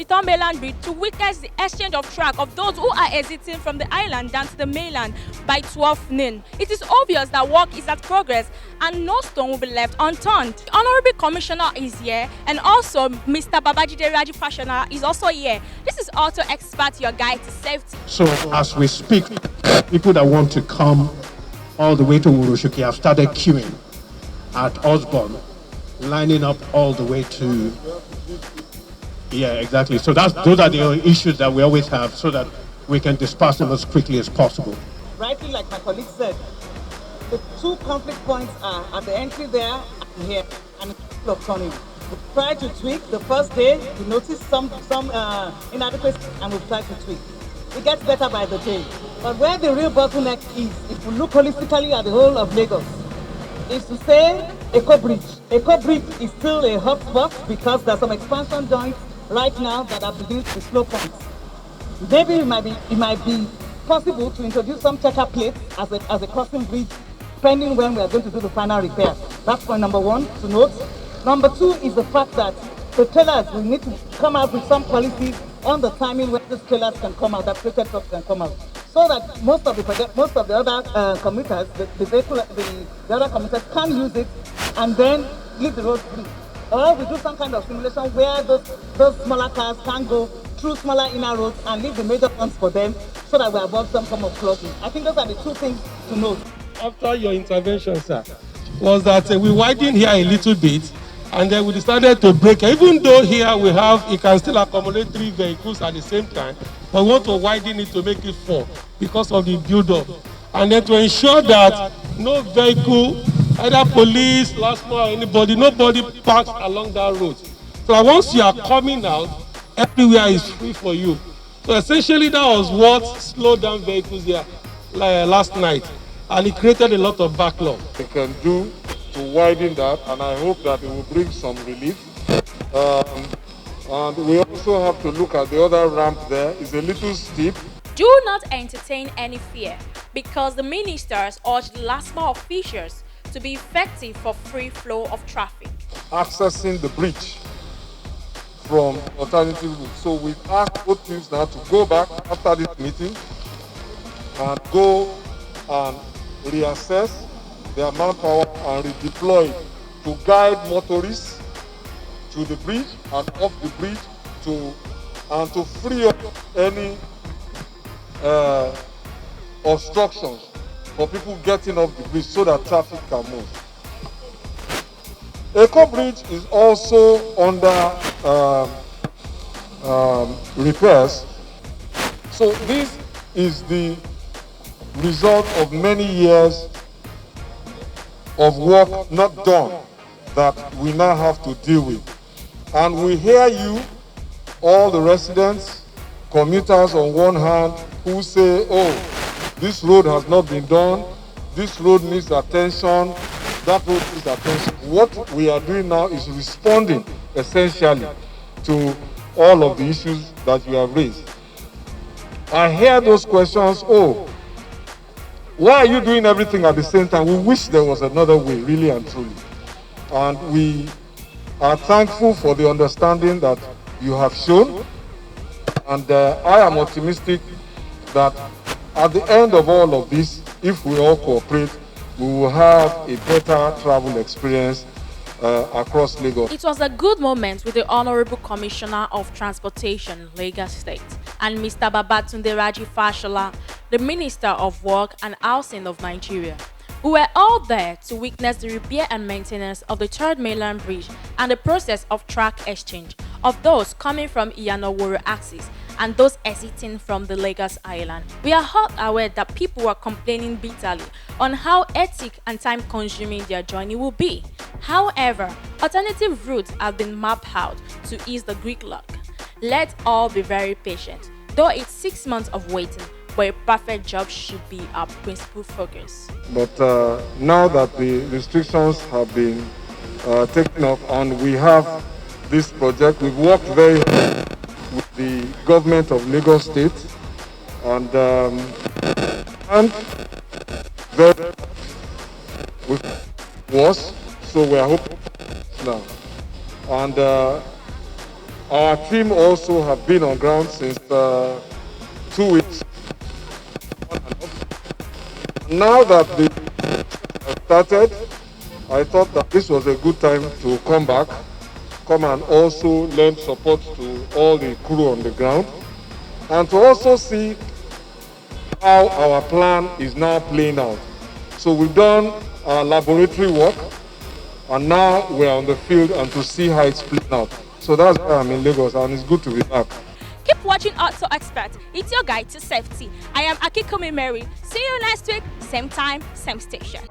the third mainland bridge to witness the exchange of track of those who are exiting from the island down to the mainland by 12 noon. It is obvious that work is at progress and no stone will be left unturned. The Honorable Commissioner is here, and also Mr. Babajide Raji Fashola is also here. This is also expert your guide to safety. So as we speak, people that want to come all the way to Urushuki have started queuing at Osborne, lining up all the way to, yeah, exactly. So those are the issues that we always have, so that we can disperse them as quickly as possible. Rightly, like my colleague said, the two conflict points are at the entry there and here, and of turning. We try to tweak. The first day, we noticed some inadequacies, and we try to tweak. It gets better by the day. But where the real bottleneck is, if we look holistically at the whole of Lagos, is to say Eco Bridge. Eco Bridge is still a hot spot because there's some expansion joints right now that are beginning to be slow points. Maybe it might be possible to introduce some checker plates as a crossing bridge, depending when we are going to do the final repair. That's point number one to note. Number two is the fact that the trailers will need to come out with some policies on the timing when these trailers can come out, that plated trucks can come out, so that most of the other commuters, the other commuters can use it and then leave the road free. Or we do some kind of simulation where those smaller cars can go through smaller inner roads and leave the major ones for them, so that we avoid some form of clogging. I think those are the two things to note. After your intervention, sir, was that we widened here a little bit, and then we decided to break. Even though here it can still accommodate 3 vehicles at the same time, but we want to widen it to make it 4 because of the build-up. And then to ensure that no vehicle, either police, last mile, or nobody parks along that road. So once you are coming out, everywhere is free for you. So essentially that was what slowed down vehicles here last night, and it created a lot of backlog. We can do to widen that, and I hope that it will bring some relief. And we also have to look at the other ramp there. It's a little steep. Do not entertain any fear, because the ministers urged the last mile officials to be effective for free flow of traffic. Accessing the bridge from alternative routes. So we've asked both teams now to go back after this meeting and go and reassess their manpower and redeploy to guide motorists to the bridge and off the bridge to free up any obstructions for people getting off the bridge so that traffic can move. Eco Bridge is also under repairs. So this is the result of many years of work not done that we now have to deal with. And we hear you, all the residents, commuters on one hand, who say, oh, this road has not been done, this road needs attention, that road needs attention. What we are doing now is responding essentially to all of the issues that you have raised. I hear those questions, oh, why are you doing everything at the same time? We wish there was another way, really and truly. And we are thankful for the understanding that you have shown. And I am optimistic that at the end of all of this, if we all cooperate, we will have a better travel experience across Lagos. It was a good moment with the Honorable Commissioner of Transportation, Lagos State, and Mr. Babatunde Raji Fashola, the Minister of Work and Housing of Nigeria. We were all there to witness the repair and maintenance of the third mainland bridge and the process of track exchange of those coming from Iyanoworo axis and those exiting from the Lagos Island. We are all aware that people were complaining bitterly on how hectic and time-consuming their journey will be. However, alternative routes have been mapped out to ease the gridlock. Let's all be very patient, though it's 6 months of waiting, but a perfect job should be our principal focus. But now that the restrictions have been taken off and we have this project, we've worked very hard with the government of Lagos State and very was, so we are hoping now. And Our team also have been on ground since 2 weeks. Now that the started, I thought that this was a good time to come back, come and also lend support to all the crew on the ground, and to also see how our plan is now playing out. So we've done our laboratory work, and now we're on the field and to see how it's playing out. So that's why I'm in Lagos, and it's good to be back. Keep watching Auto Expert. It's your guide to safety. I am Akikomi Mary. See you next week, same time, same station.